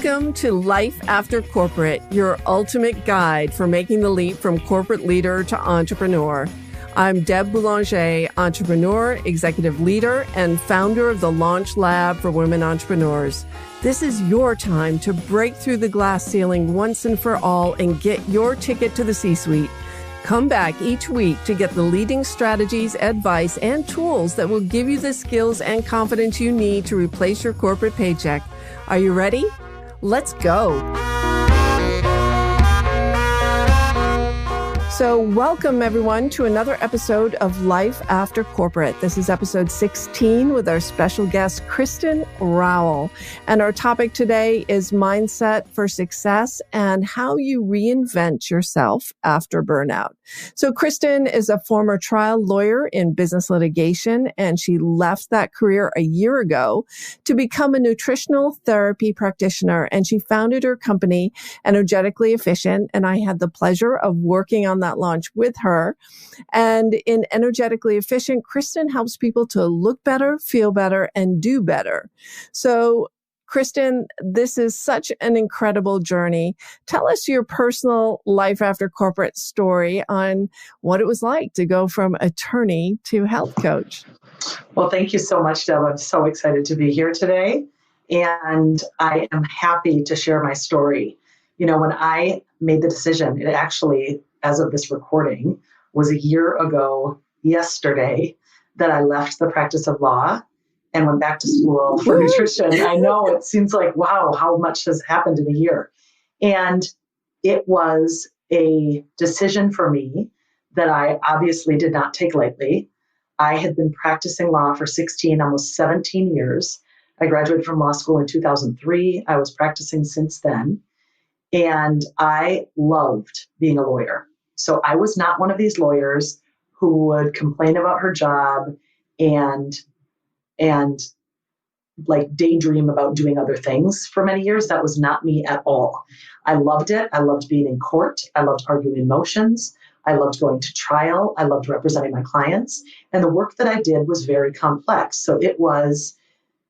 Welcome to Life After Corporate, your ultimate guide for making the leap from corporate leader to entrepreneur. I'm Deb Boulanger, entrepreneur, executive leader, and founder of the Launch Lab for Women Entrepreneurs. This is your time to break through the glass ceiling once and for all and get your ticket to the C-suite. Come back each week to get the leading strategies, advice, and tools that will give you the skills and confidence you need to replace your corporate paycheck. Are you ready? Let's go. So welcome everyone to another episode of Life After Corporate. This is episode 16 with our special guest, Kristen Rowell. And our topic today is mindset for success and how you reinvent yourself after burnout. So Kristen is a former trial lawyer in business litigation, and she left that career a year ago to become a nutritional therapy practitioner. And she founded her company, Energetically Efficient. And I had the pleasure of working on that launch with her. And in Energetically Efficient, Kristen helps people to look better, feel better, and do better. So Kristen, this is such an incredible journey. Tell us your personal life after corporate story on what it was like to go from attorney to health coach. Well, thank you so much, Deb. I'm so excited to be here today. And I am happy to share my story. You know, when I made the decision, it actually, as of this recording, was a year ago yesterday that I left the practice of law and went back to school for nutrition. I know it seems like, wow, how much has happened in a year. And it was a decision for me that I obviously did not take lightly. I had been practicing law for 16, almost 17 years. I graduated from law school in 2003. I was practicing since then. And I loved being a lawyer. So I was not one of these lawyers who would complain about her job and like daydream about doing other things for many years. That was not me at all. I loved it. I loved being in court. I loved arguing motions. I loved going to trial. I loved representing my clients. And the work that I did was very complex. So it was,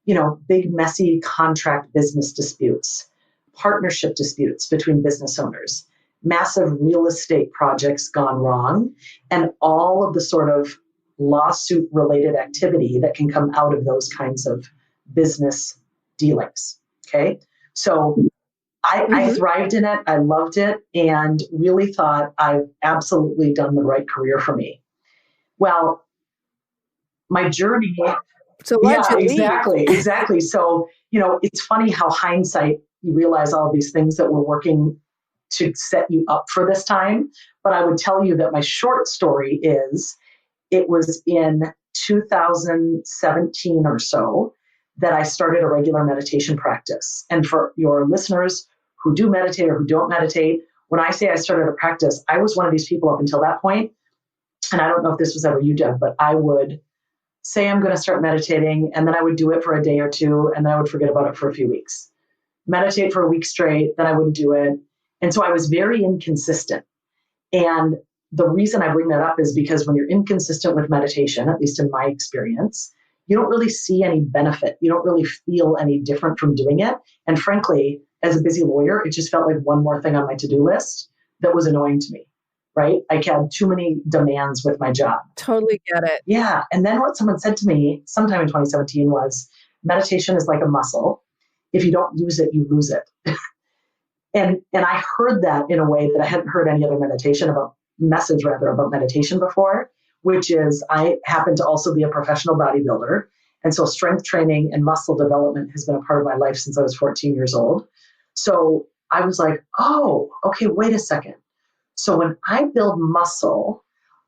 you know, big, messy contract business disputes, partnership disputes between business owners, massive real estate projects gone wrong, and all of the sort of lawsuit related activity that can come out of those kinds of business dealings. Okay. So I thrived in it. I loved it and really thought I've absolutely done the right career for me. Well, my journey. So exactly. So, you know, it's funny how hindsight, you realize all these things that were working to set you up for this time. But I would tell you that my short story is, it was in 2017 or so that I started a regular meditation practice. And for your listeners who do meditate or who don't meditate, when I say I started a practice, I was one of these people up until that point. And I don't know if this was ever you, Deb, but I would say I'm going to start meditating, and then I would do it for a day or two, and then I would forget about it for a few weeks. Meditate for a week straight, then I wouldn't do it. And so I was very inconsistent. And the reason I bring that up is because when you're inconsistent with meditation, at least in my experience, you don't really see any benefit. You don't really feel any different from doing it. And frankly, as a busy lawyer, it just felt like one more thing on my to-do list that was annoying to me, right? I had too many demands with my job. Totally get it. Yeah. And then what someone said to me sometime in 2017 was, meditation is like a muscle. If you don't use it, you lose it. And I heard that in a way that I hadn't heard any other message about meditation before, which is I happen to also be a professional bodybuilder. And so strength training and muscle development has been a part of my life since I was 14 years old. So I was like, oh, okay, wait a second. So when I build muscle,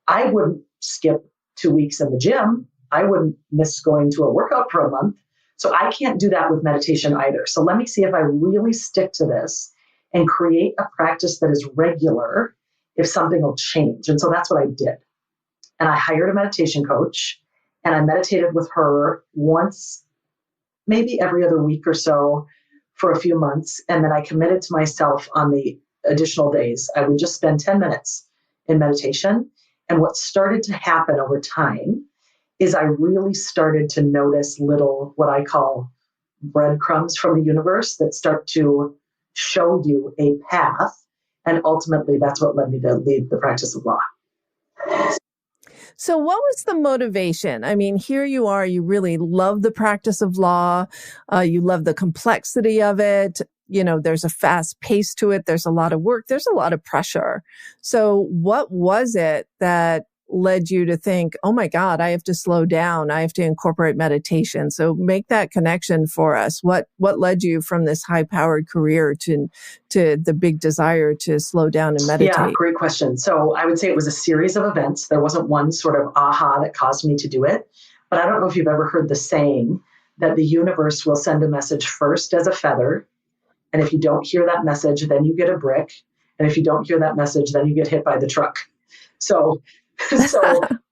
I wouldn't skip 2 weeks in the gym. I wouldn't miss going to a workout for a month. So I can't do that with meditation either. So let me see if I really stick to this and create a practice that is regular, if something will change. And so that's what I did. And I hired a meditation coach, and I meditated with her once, maybe every other week or so for a few months. And then I committed to myself on the additional days. I would just spend 10 minutes in meditation. And what started to happen over time is I really started to notice little, what I call breadcrumbs from the universe that start to show you a path. And ultimately, that's what led me to lead the practice of law. So what was the motivation? I mean, here you are, you really love the practice of law. You love the complexity of it. You know, there's a fast pace to it. There's a lot of work. There's a lot of pressure. So what was it that led you to think, oh my God, I have to slow down. I have to incorporate meditation. So make that connection for us. What led you from this high powered career to the big desire to slow down and meditate? Yeah, great question. So I would say it was a series of events. There wasn't one sort of aha that caused me to do it. But I don't know if you've ever heard the saying that the universe will send a message first as a feather. And if you don't hear that message, then you get a brick. And if you don't hear that message, then you get hit by the truck. So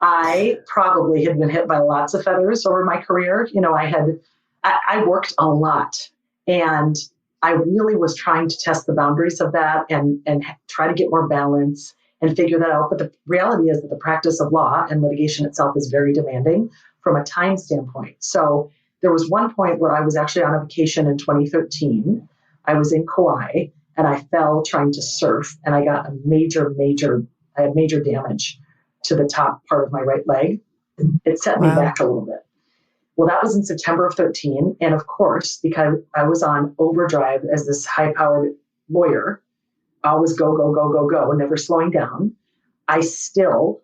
I probably had been hit by lots of feathers over my career. You know, I worked a lot, and I really was trying to test the boundaries of that and try to get more balance and figure that out. But the reality is that the practice of law and litigation itself is very demanding from a time standpoint. So there was one point where I was actually on a vacation in 2013. I was in Kauai and I fell trying to surf, and I got I had major damage to the top part of my right leg. It set me back a little bit. Well, that was in September of 13. And of course, because I was on overdrive as this high-powered lawyer, always go, go, go, go, go, never slowing down, I still,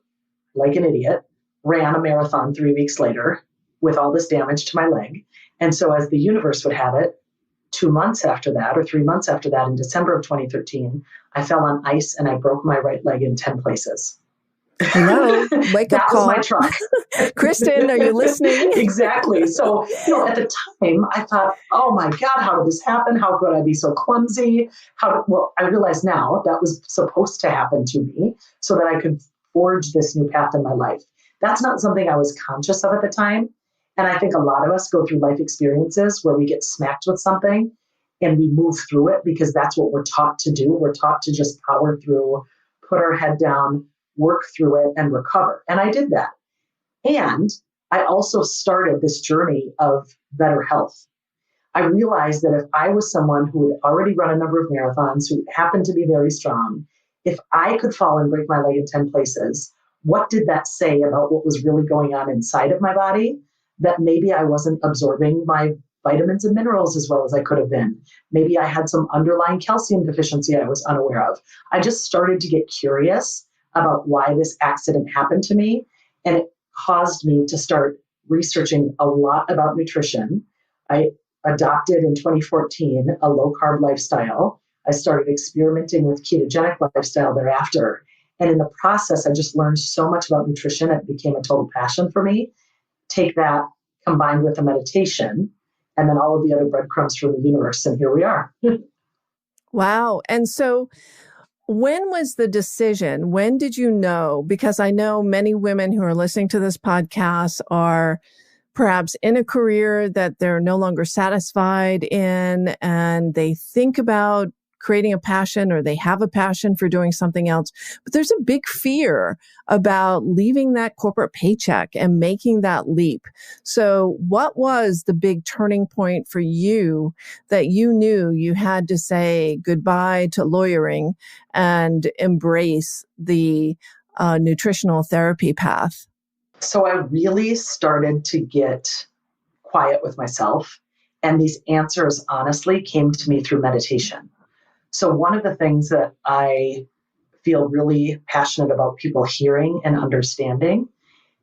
like an idiot, ran a marathon 3 weeks later with all this damage to my leg. And so as the universe would have it, 2 months after that, or 3 months after that, in December of 2013, I fell on ice and I broke my right leg in 10 places. Hello, wake up call. That was my truck. Kristen, are you listening? Exactly. So, at the time I thought, oh my God, how did this happen? How could I be so clumsy? Well, I realize now that was supposed to happen to me so that I could forge this new path in my life. That's not something I was conscious of at the time. And I think a lot of us go through life experiences where we get smacked with something and we move through it because that's what we're taught to do. We're taught to just power through, put our head down, work through it, and recover. And I did that. And I also started this journey of better health. I realized that if I was someone who had already run a number of marathons, who happened to be very strong, if I could fall and break my leg in 10 places, what did that say about what was really going on inside of my body? That maybe I wasn't absorbing my vitamins and minerals as well as I could have been. Maybe I had some underlying calcium deficiency I was unaware of. I just started to get curious about why this accident happened to me. And it caused me to start researching a lot about nutrition. I adopted in 2014 a low carb lifestyle. I started experimenting with ketogenic lifestyle thereafter. And in the process, I just learned so much about nutrition. It became a total passion for me. Take that combined with the meditation and then all of the other breadcrumbs from the universe. And here we are. Wow. And so when was the decision? When did you know? Because I know many women who are listening to this podcast are perhaps in a career that they're no longer satisfied in, and they think about creating a passion or they have a passion for doing something else. But there's a big fear about leaving that corporate paycheck and making that leap. So what was the big turning point for you that you knew you had to say goodbye to lawyering and embrace the nutritional therapy path? So I really started to get quiet with myself. And these answers honestly came to me through meditation. So one of the things that I feel really passionate about people hearing and understanding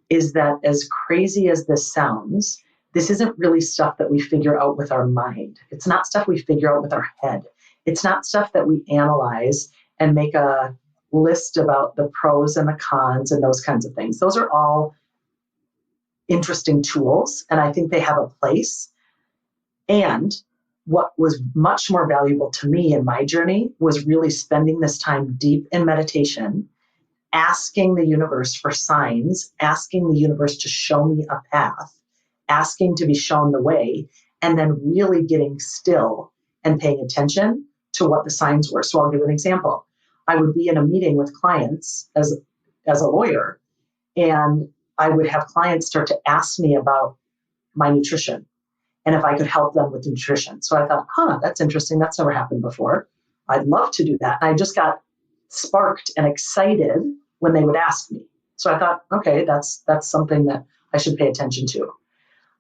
is that, as crazy as this sounds, this isn't really stuff that we figure out with our mind. It's not stuff we figure out with our head. It's not stuff that we analyze and make a list about the pros and the cons and those kinds of things. Those are all interesting tools, and I think they have a place. And what was much more valuable to me in my journey was really spending this time deep in meditation, asking the universe for signs, asking the universe to show me a path, asking to be shown the way, and then really getting still and paying attention to what the signs were. So I'll give an example. I would be in a meeting with clients as a lawyer, and I would have clients start to ask me about my nutrition. and if I could help them with nutrition. So I thought, that's interesting. That's never happened before. I'd love to do that. And I just got sparked and excited when they would ask me. So I thought, okay, that's something that I should pay attention to.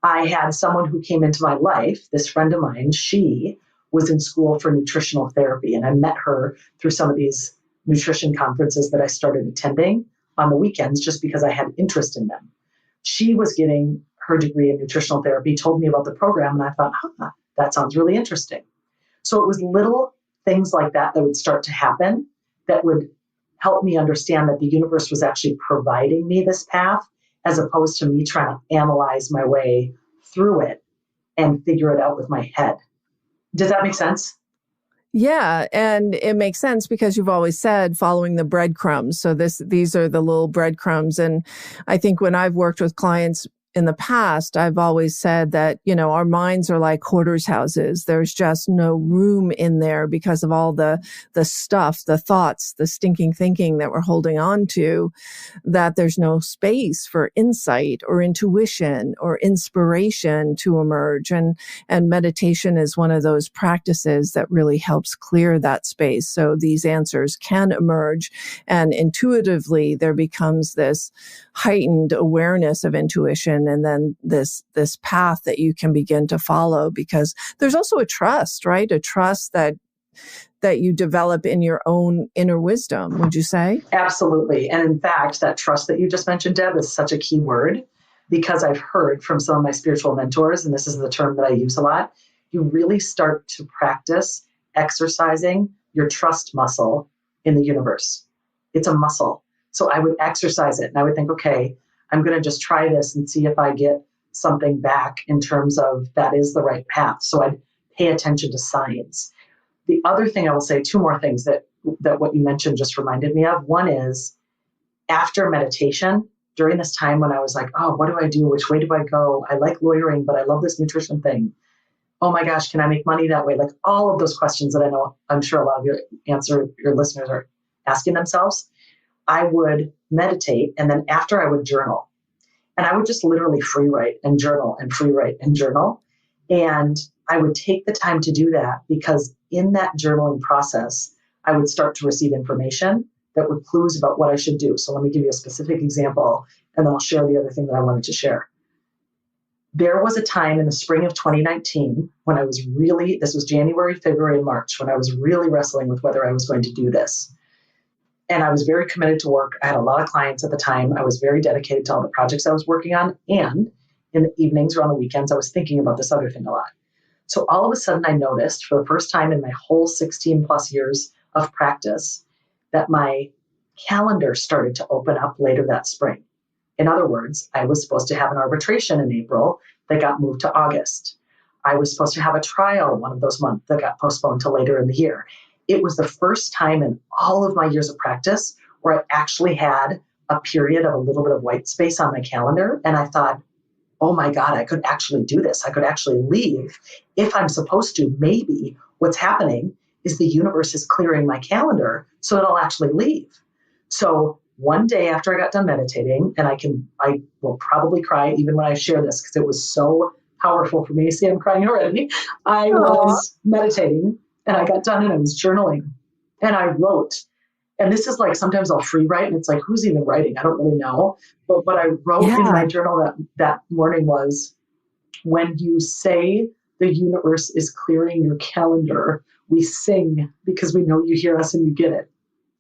I had someone who came into my life, this friend of mine. She was in school for nutritional therapy, and I met her through some of these nutrition conferences that I started attending on the weekends just because I had interest in them. She was getting her degree in nutritional therapy, told me about the program, and I thought, that sounds really interesting. So it was little things like that would start to happen that would help me understand that the universe was actually providing me this path, as opposed to me trying to analyze my way through it and figure it out with my head. Does that make sense? Yeah, and it makes sense because you've always said following the breadcrumbs. So these are the little breadcrumbs. And I think when I've worked with clients in the past, I've always said that, our minds are like hoarders' houses. There's just no room in there because of all the stuff, the thoughts, the stinking thinking that we're holding on to, that there's no space for insight or intuition or inspiration to emerge. And meditation is one of those practices that really helps clear that space. So these answers can emerge, and intuitively there becomes this heightened awareness of intuition, and then this path that you can begin to follow, because there's also a trust, right? A trust that you develop in your own inner wisdom, would you say? Absolutely. And in fact, that trust that you just mentioned, Deb, is such a key word, because I've heard from some of my spiritual mentors, and this is the term that I use a lot, you really start to practice exercising your trust muscle in the universe. It's a muscle. So I would exercise it, and I would think, okay, I'm going to just try this and see if I get something back in terms of that is the right path. So I'd pay attention to signs. The other thing I will say, two more things that what you mentioned just reminded me of. One is, after meditation, during this time when I was like, what do I do? Which way do I go? I like lawyering, but I love this nutrition thing. Oh my gosh, can I make money that way? Like all of those questions that I know, I'm sure a lot of your listeners are asking themselves. I would meditate, and then after I would journal. And I would just literally free write and journal and free write and journal. And I would take the time to do that, because in that journaling process, I would start to receive information that were clues about what I should do. So let me give you a specific example, and then I'll share the other thing that I wanted to share. There was a time in the spring of 2019 when I was this was January, February, and March, when I was really wrestling with whether I was going to do this. And I was very committed to work. I had a lot of clients at the time. I was very dedicated to all the projects I was working on. And in the evenings or on the weekends, I was thinking about this other thing a lot. So all of a sudden, I noticed for the first time in my whole 16 plus years of practice that my calendar started to open up later that spring. In other words, I was supposed to have an arbitration in April that got moved to August. I was supposed to have a trial one of those months that got postponed to later in the year. It was the first time in all of my years of practice where I actually had a period of a little bit of white space on my calendar. And I thought, oh my God, I could actually do this. I could actually leave if I'm supposed to. Maybe what's happening is the universe is clearing my calendar so that I'll actually leave. So one day after I got done meditating, and I will probably cry even when I share this because it was so powerful for me. See, I'm crying already. I was meditating, and I got done, and I was journaling, and I wrote. And this is like, sometimes I'll free write, and it's like, who's even writing? I don't really know. But what I wrote in my journal that morning was, when you say the universe is clearing your calendar, we sing because we know you hear us and you get it.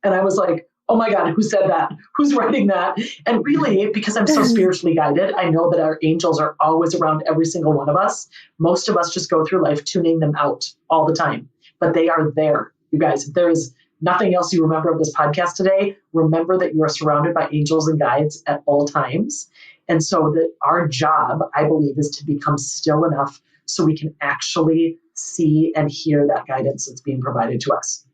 And I was like, oh my God, who said that? Who's writing that? And really, because I'm so spiritually guided, I know that our angels are always around every single one of us. Most of us just go through life tuning them out all the time, but they are there. You guys, if there is nothing else you remember of this podcast today, remember that you are surrounded by angels and guides at all times. And so that our job, I believe, is to become still enough so we can actually see and hear that guidance that's being provided to us.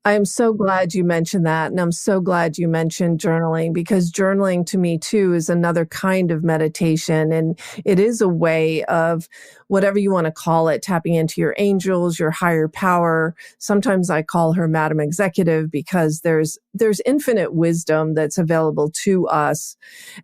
I am so glad you mentioned that. And I'm so glad you mentioned journaling, because journaling to me too is another kind of meditation. And it is a way of, whatever you want to call it, tapping into your angels, your higher power. Sometimes I call her Madam Executive, because there's infinite wisdom that's available to us.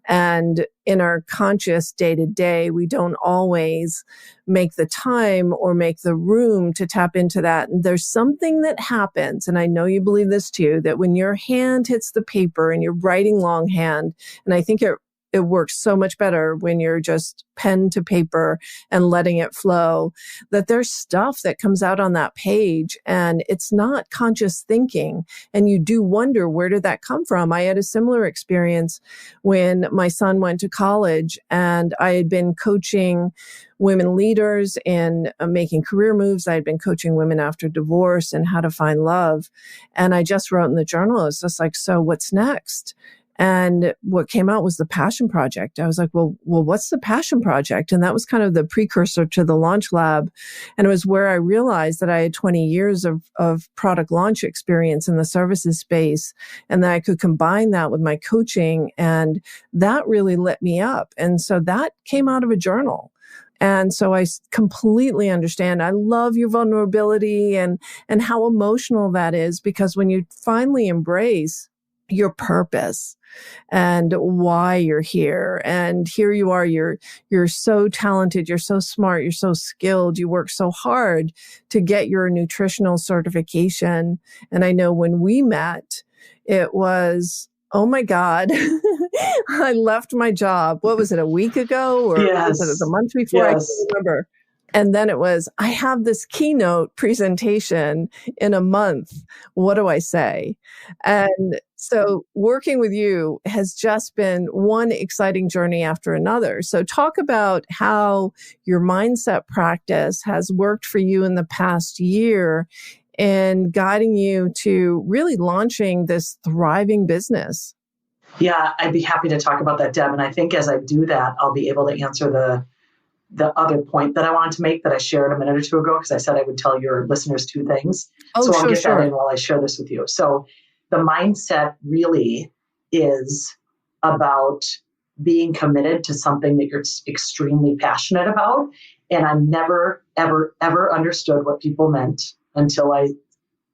And in our conscious day to day, we don't always make the time or make the room to tap into that. And there's something that happens, and I know you believe this too, that when your hand hits the paper and you're writing longhand, and I think it works so much better when you're just pen to paper and letting it flow, that there's stuff that comes out on that page and it's not conscious thinking. And you do wonder, where did that come from? I had a similar experience when my son went to college, and I had been coaching women leaders in making career moves. I had been coaching women after divorce and how to find love. And I just wrote in the journal, it's just like, so what's next? And what came out was the Passion Project. I was like, well, what's the Passion Project? And that was kind of the precursor to the Launch Lab. And it was where I realized that I had 20 years of product launch experience in the services space, and that I could combine that with my coaching. And that really lit me up. And so that came out of a journal. And so I completely understand. I love your vulnerability and how emotional that is, because when you finally embrace your purpose and why you're here, and here you are, you're so talented, you're so smart, you're so skilled, you work so hard to get your nutritional certification. And I know when we met, it was, oh my God, I left my job. What was it, a week ago, or Yes. was it the month before? Yes. I can't remember. And then it was, I have this keynote presentation in a month. What do I say? And so working with you has just been one exciting journey after another. So talk about how your mindset practice has worked for you in the past year in guiding you to really launching this thriving business. Yeah, I'd be happy to talk about that, Deb. And I think as I do that, I'll be able to answer the other point that I wanted to make that I shared a minute or two ago, because I said I would tell your listeners two things. So I'll get that in while I share this with you. So the mindset really is about being committed to something that you're extremely passionate about. And I never, ever, ever understood what people meant until I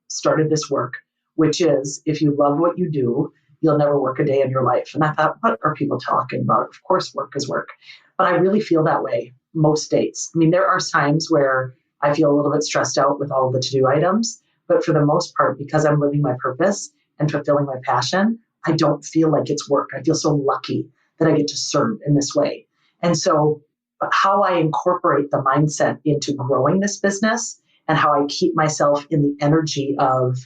started this work, which is, if you love what you do, you'll never work a day in your life. And I thought, what are people talking about? Of course, work is work. But I really feel that way most days. I mean, there are times where I feel a little bit stressed out with all the to-do items, but for the most part, because I'm living my purpose and fulfilling my passion, I don't feel like it's work. I feel so lucky that I get to serve in this way. And so how I incorporate the mindset into growing this business, and how I keep myself in the energy of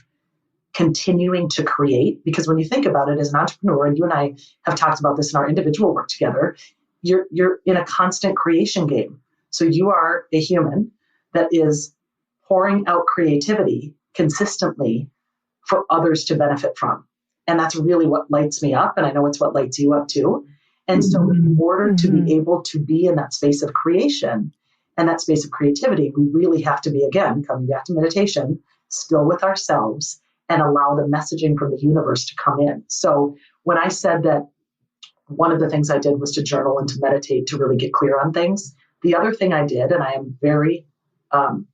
continuing to create, because when you think about it as an entrepreneur, and you and I have talked about this in our individual work together, you're in a constant creation game. So you are a human that is pouring out creativity consistently for others to benefit from. And that's really what lights me up. And I know it's what lights you up too. And so in order to be able to be in that space of creation and that space of creativity, we really have to be, again, coming back to meditation, still with ourselves and allow the messaging from the universe to come in. So when I said that one of the things I did was to journal and to meditate to really get clear on things, the other thing I did, and I am very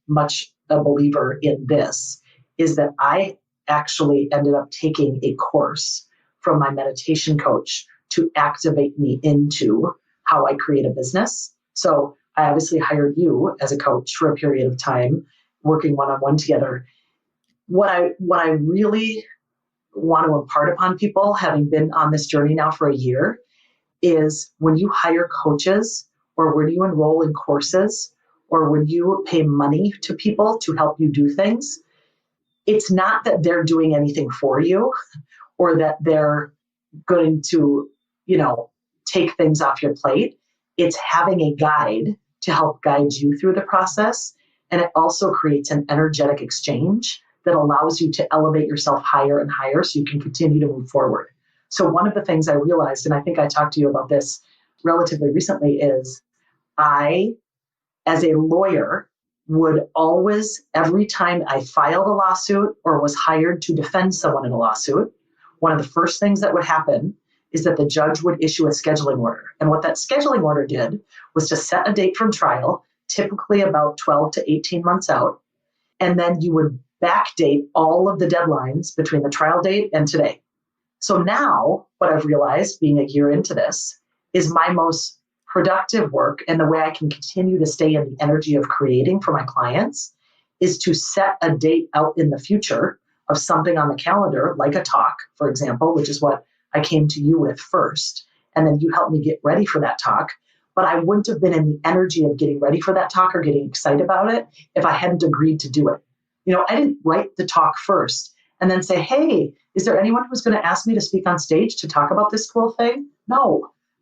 much a believer in this, is that I actually ended up taking a course from my meditation coach to activate me into how I create a business. So I obviously hired you as a coach for a period of time, working one-on-one together. What I really want to impart upon people, having been on this journey now for a year, is when you hire coaches, or when you enroll in courses, or when you pay money to people to help you do things, it's not that they're doing anything for you, or that they're going to, take things off your plate. It's having a guide to help guide you through the process. And it also creates an energetic exchange that allows you to elevate yourself higher and higher so you can continue to move forward. So one of the things I realized, and I think I talked to you about this relatively recently, is I, as a lawyer, would always, every time I filed a lawsuit or was hired to defend someone in a lawsuit, one of the first things that would happen is that the judge would issue a scheduling order. And what that scheduling order did was to set a date from trial, typically about 12 to 18 months out. And then you would backdate all of the deadlines between the trial date and today. So now what I've realized, being a year into this, is my most productive work, and the way I can continue to stay in the energy of creating for my clients is to set a date out in the future of something on the calendar, like a talk, for example, which is what I came to you with first. And then you helped me get ready for that talk. But I wouldn't have been in the energy of getting ready for that talk or getting excited about it if I hadn't agreed to do it. I didn't write the talk first and then say, hey, is there anyone who's going to ask me to speak on stage to talk about this cool thing? No,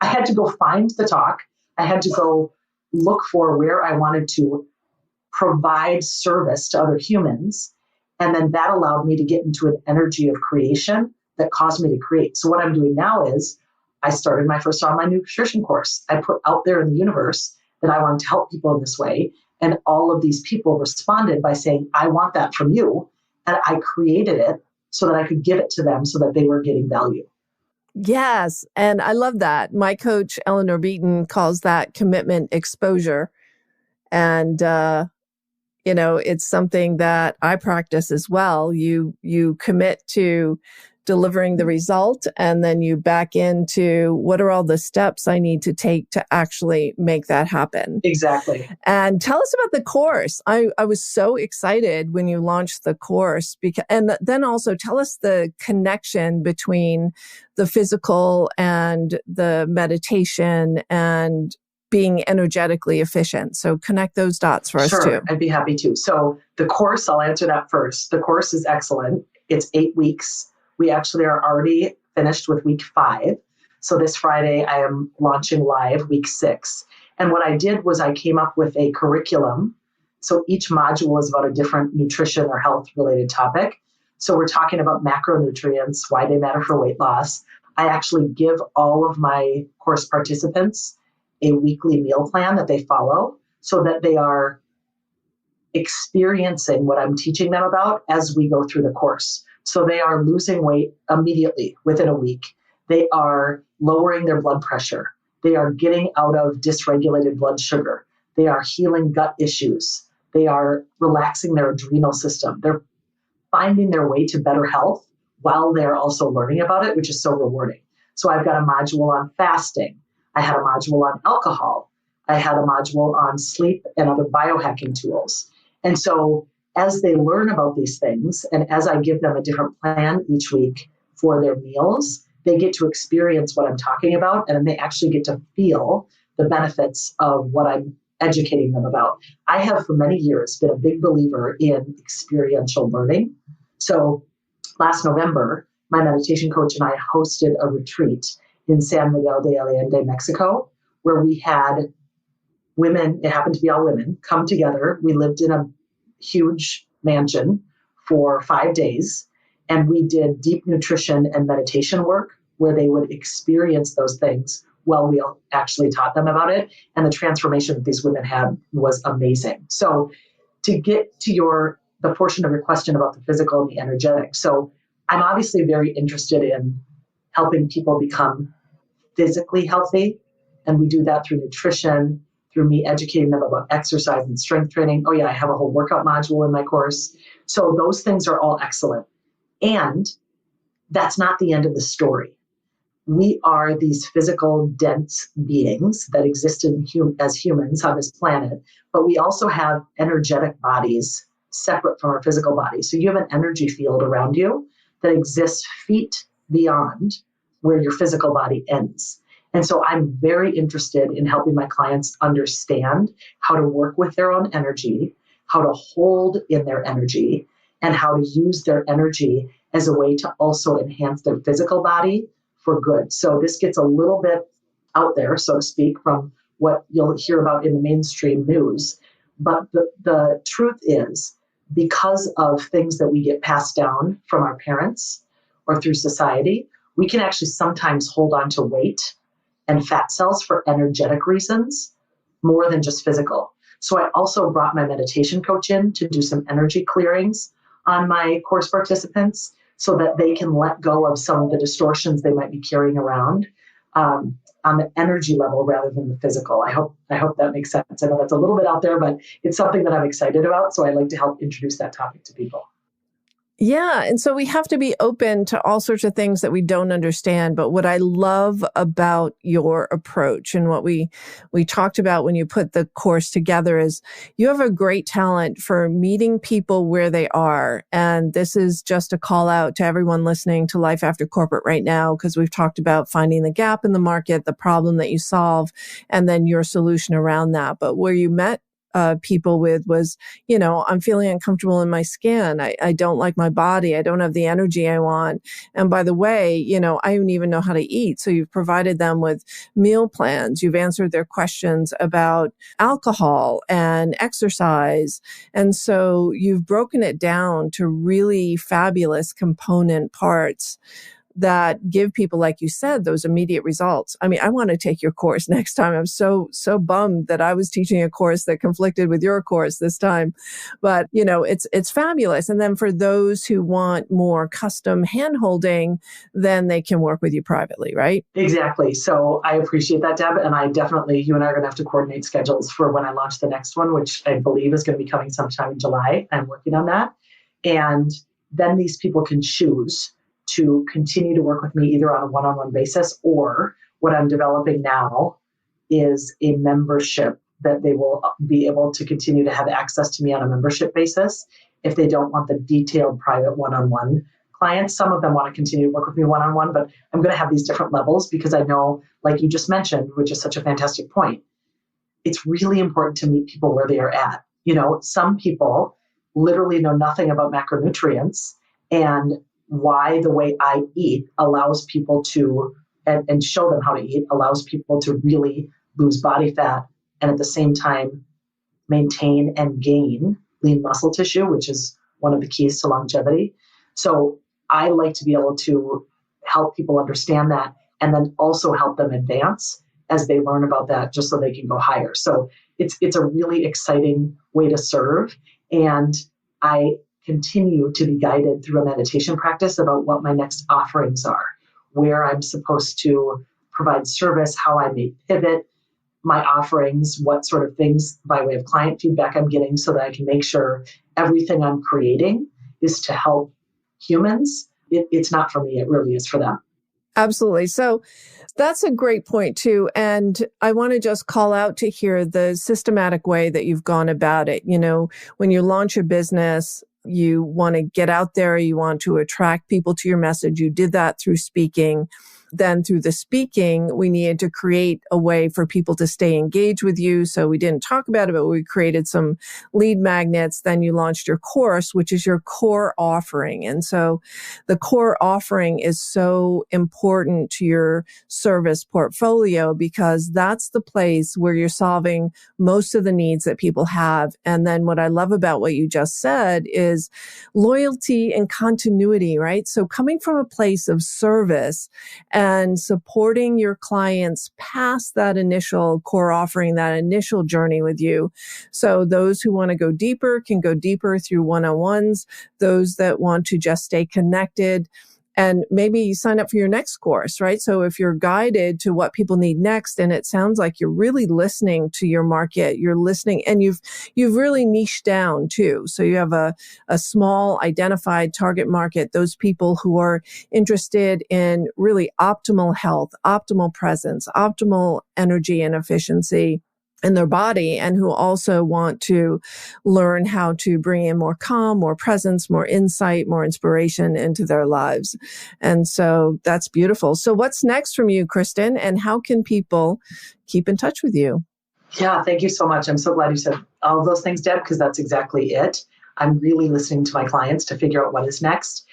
I had to go find the talk. I had to go look for where I wanted to provide service to other humans. And then that allowed me to get into an energy of creation that caused me to create. So what I'm doing now is I started my first online nutrition course. I put out there in the universe that I wanted to help people in this way. And all of these people responded by saying, I want that from you. And I created it so that I could give it to them so that they were getting value. Yes. And I love that. My coach, Eleanor Beaton, calls that commitment exposure. And, it's something that I practice as well. You commit to delivering the result, and then you back into what are all the steps I need to take to actually make that happen. Exactly. And tell us about the course. I was so excited when you launched the course, and then also tell us the connection between the physical and the meditation and being energetically efficient. So connect those dots for us too. Sure, I'd be happy to. So the course, I'll answer that first. The course is excellent. It's 8 weeks. We actually are already finished with week 5. So this Friday, I am launching live week 6. And what I did was I came up with a curriculum. So each module is about a different nutrition or health related topic. So we're talking about macronutrients, why they matter for weight loss. I actually give all of my course participants a weekly meal plan that they follow so that they are experiencing what I'm teaching them about as we go through the course. So they are losing weight immediately within a week. They are lowering their blood pressure. They are getting out of dysregulated blood sugar. They are healing gut issues. They are relaxing their adrenal system. They're finding their way to better health while they're also learning about it, which is so rewarding. So I've got a module on fasting. I had a module on alcohol. I had a module on sleep and other biohacking tools. And so as they learn about these things, and as I give them a different plan each week for their meals, they get to experience what I'm talking about, and then they actually get to feel the benefits of what I'm educating them about. I have for many years been a big believer in experiential learning. So last November, my meditation coach and I hosted a retreat in San Miguel de Allende, Mexico, where we had women, it happened to be all women, come together. We lived in a huge mansion for 5 days, and we did deep nutrition and meditation work where they would experience those things while we actually taught them about it. And the transformation that these women had was amazing. So to get to the portion of your question about the physical and the energetic. So I'm obviously very interested in helping people become physically healthy. And we do that through nutrition, through me educating them about exercise and strength training. Oh yeah, I have a whole workout module in my course. So those things are all excellent. And that's not the end of the story. We are these physical, dense beings that exist as humans on this planet, but we also have energetic bodies separate from our physical bodies. So you have an energy field around you that exists feet beyond where your physical body ends. And so I'm very interested in helping my clients understand how to work with their own energy, how to hold in their energy, and how to use their energy as a way to also enhance their physical body for good. So this gets a little bit out there, so to speak, from what you'll hear about in the mainstream news. But the truth is, because of things that we get passed down from our parents or through society, we can actually sometimes hold on to weight and fat cells for energetic reasons more than just physical. So I also brought my meditation coach in to do some energy clearings on my course participants so that they can let go of some of the distortions they might be carrying around on the energy level rather than the physical. I hope that makes sense. I know that's a little bit out there, but it's something that I'm excited about. So I like to help introduce that topic to people. Yeah. And so we have to be open to all sorts of things that we don't understand. But what I love about your approach and what we talked about when you put the course together is you have a great talent for meeting people where they are. And this is just a call out to everyone listening to Life After Corporate right now, because we've talked about finding the gap in the market, the problem that you solve, and then your solution around that. But where you met people with was, I'm feeling uncomfortable in my skin. I don't like my body. I don't have the energy I want. And by the way, I don't even know how to eat. So you've provided them with meal plans. You've answered their questions about alcohol and exercise. And so you've broken it down to really fabulous component parts that give people, like you said, those immediate results. I mean, I want to take your course next time. I'm so bummed that I was teaching a course that conflicted with your course this time. But, it's fabulous. And then for those who want more custom handholding, then they can work with you privately, right? Exactly. So I appreciate that, Deb. And you and I are going to have to coordinate schedules for when I launch the next one, which I believe is going to be coming sometime in July. I'm working on that. And then these people can choose to continue to work with me either on a one-on-one basis, or what I'm developing now is a membership that they will be able to continue to have access to me on a membership basis if they don't want the detailed private one-on-one clients. Some of them want to continue to work with me one-on-one, but I'm going to have these different levels because I know, like you just mentioned, which is such a fantastic point, it's really important to meet people where they are at. Some people literally know nothing about macronutrients, and why the way I eat allows people to, and show them how to eat, allows people to really lose body fat and at the same time maintain and gain lean muscle tissue, which is one of the keys to longevity. So I like to be able to help people understand that and then also help them advance as they learn about that, just so they can go higher. So it's a really exciting way to serve. And I continue to be guided through a meditation practice about what my next offerings are, where I'm supposed to provide service, how I may pivot my offerings, what sort of things by way of client feedback I'm getting, so that I can make sure everything I'm creating is to help humans. It's not for me, it really is for them. Absolutely. So that's a great point too. And I want to just call out to hear the systematic way that you've gone about it. When you launch a business, you want to get out there, you want to attract people to your message. You did that through speaking. Then through the speaking, we needed to create a way for people to stay engaged with you. So we didn't talk about it, but we created some lead magnets. Then you launched your course, which is your core offering. And so the core offering is so important to your service portfolio because that's the place where you're solving most of the needs that people have. And then what I love about what you just said is loyalty and continuity, right? So coming from a place of service and supporting your clients past that initial core offering, that initial journey with you. So those who want to go deeper can go deeper through one-on-ones. Those that want to just stay connected, and maybe you sign up for your next course, right? So if you're guided to what people need next, and it sounds like you're really listening to your market, you're listening, and you've really niched down too. So you have a small identified target market, those people who are interested in really optimal health, optimal presence, optimal energy and efficiency in their body, and who also want to learn how to bring in more calm, more presence, more insight, more inspiration into their lives. And so that's beautiful. So what's next from you, Kristen, and how can people keep in touch with you? Yeah, thank you so much. I'm so glad you said all of those things, Deb, because that's exactly it. I'm really listening to my clients to figure out what is next.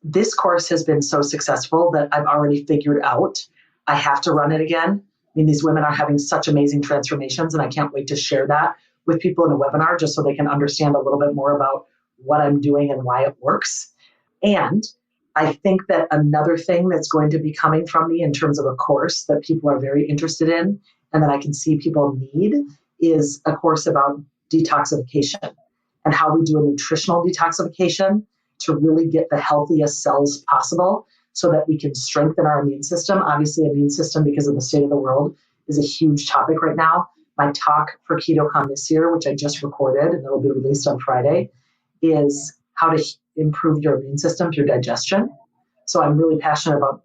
This course has been so successful that I've already figured out I have to run it again. I mean, these women are having such amazing transformations, and I can't wait to share that with people in a webinar just so they can understand a little bit more about what I'm doing and why it works. And I think that another thing that's going to be coming from me in terms of a course that people are very interested in and that I can see people need is a course about detoxification and how we do a nutritional detoxification to really get the healthiest cells possible, so that we can strengthen our immune system. Obviously, immune system, because of the state of the world, is a huge topic right now. My talk for KetoCon this year, which I just recorded and it'll be released on Friday, is how to improve your immune system through digestion. So I'm really passionate about,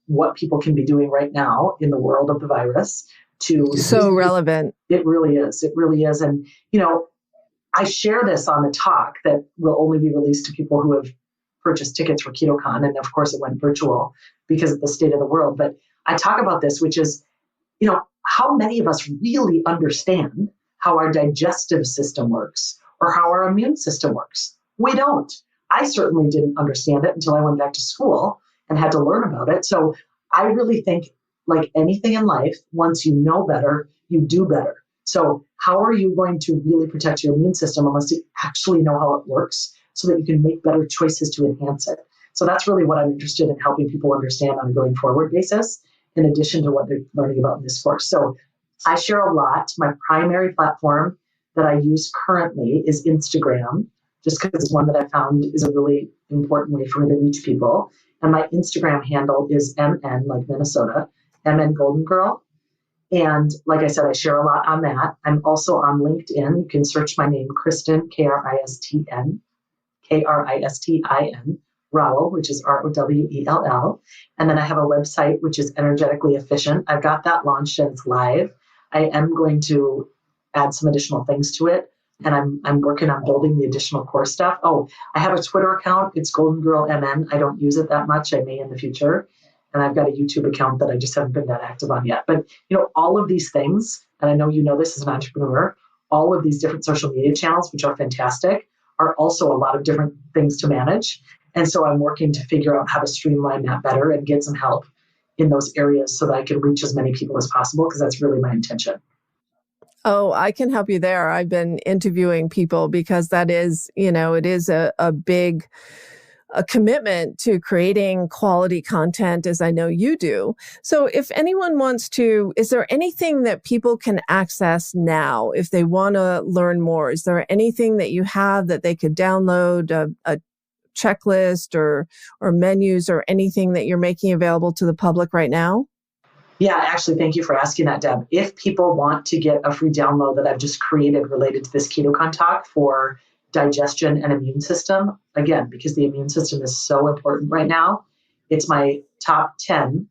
what people can be doing right now in the world of the virus to. So relevant. It really is. It really is. And, I share this on the talk that will only be released to people who have purchased tickets for KetoCon. And of course it went virtual because of the state of the world. But I talk about this, which is, how many of us really understand how our digestive system works or how our immune system works? We don't. I certainly didn't understand it until I went back to school and had to learn about it. So I really think, like anything in life, once you know better, you do better. So how are you going to really protect your immune system unless you actually know how it works so that you can make better choices to enhance it? So that's really what I'm interested in helping people understand on a going forward basis, in addition to what they're learning about in this course. So I share a lot. My primary platform that I use currently is Instagram, just because it's one that I found is a really important way for me to reach people. And my Instagram handle is MN, like Minnesota, MN Golden Girl. And like I said, I share a lot on that. I'm also on LinkedIn. You can search my name, Kristen, Kristn, Rowell, which is Rowell. And then I have a website, which is Energetically Efficient. I've got that launched and it's live. I am going to add some additional things to it. And I'm working on building the additional core stuff. Oh, I have a Twitter account. It's Golden Girl MN. I don't use it that much. I may in the future. And I've got a YouTube account that I just haven't been that active on yet. But, all of these things, and I know you know this as an entrepreneur, all of these different social media channels, which are fantastic, are also a lot of different things to manage. And so I'm working to figure out how to streamline that better and get some help in those areas so that I can reach as many people as possible, because that's really my intention. Oh, I can help you there. I've been interviewing people because that is, it is a big commitment to creating quality content, as I know you do. So if anyone wants to, is there anything that people can access now if they want to learn more? Is there anything that you have that they could download, a checklist or menus or anything that you're making available to the public right now? Yeah, actually, thank you for asking that, Deb. If people want to get a free download that I've just created related to this KetoCon talk for digestion and immune system, again, because the immune system is so important right now, it's my top 10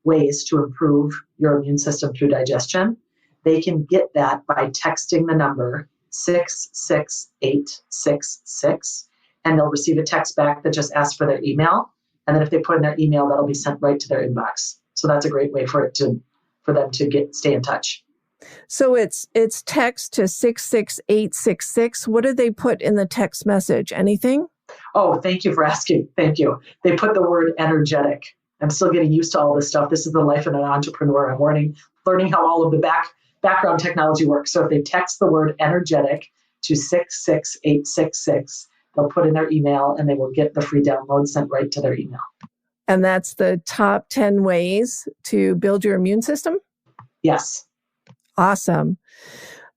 ways to improve your immune system through digestion. They can get that by texting the number 66866, and they'll receive a text back that just asks for their email. And then if they put in their email, that'll be sent right to their inbox. So that's a great way for them to stay in touch. So it's text to 66866. What do they put in the text message? Anything? Oh, thank you for asking. Thank you. They put the word energetic. I'm still getting used to all this stuff. This is the life of an entrepreneur. I'm learning how all of the background technology works. So if they text the word energetic to 66866, they'll put in their email and they will get the free download sent right to their email. And that's the top 10 ways to build your immune system? Yes. Awesome.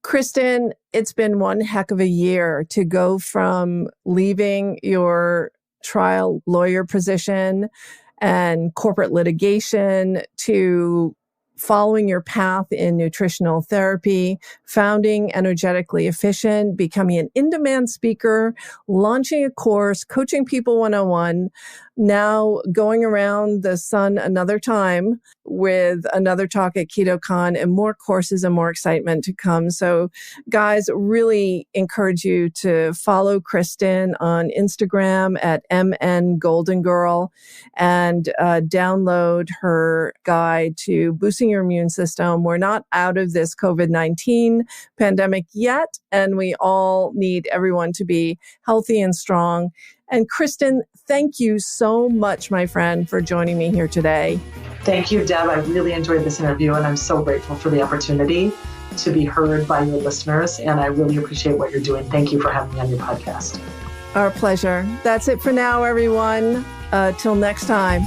Kristen, it's been one heck of a year to go from leaving your trial lawyer position and corporate litigation to following your path in nutritional therapy, founding Energetically Efficient, becoming an in-demand speaker, launching a course, coaching people one-on-one, now going around the sun another time with another talk at KetoCon and more courses and more excitement to come. So guys, really encourage you to follow Kristen on Instagram at MN Golden Girl and download her guide to boosting your immune system. We're not out of this COVID-19 pandemic yet, and we all need everyone to be healthy and strong. And Kristen, thank you so much, my friend, for joining me here today. Thank you, Deb. I really enjoyed this interview, and I'm so grateful for the opportunity to be heard by your listeners, and I really appreciate what you're doing. Thank you for having me on your podcast. Our pleasure. That's it for now, everyone. Till next time.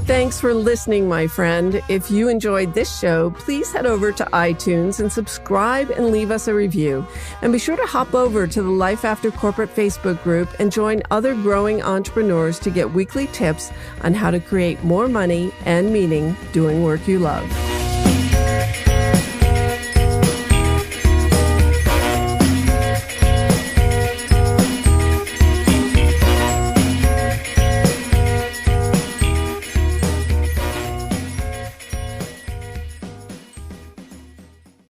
Thanks for listening, my friend. If you enjoyed this show, please head over to iTunes and subscribe and leave us a review. And be sure to hop over to the Life After Corporate Facebook group and join other growing entrepreneurs to get weekly tips on how to create more money and meaning doing work you love.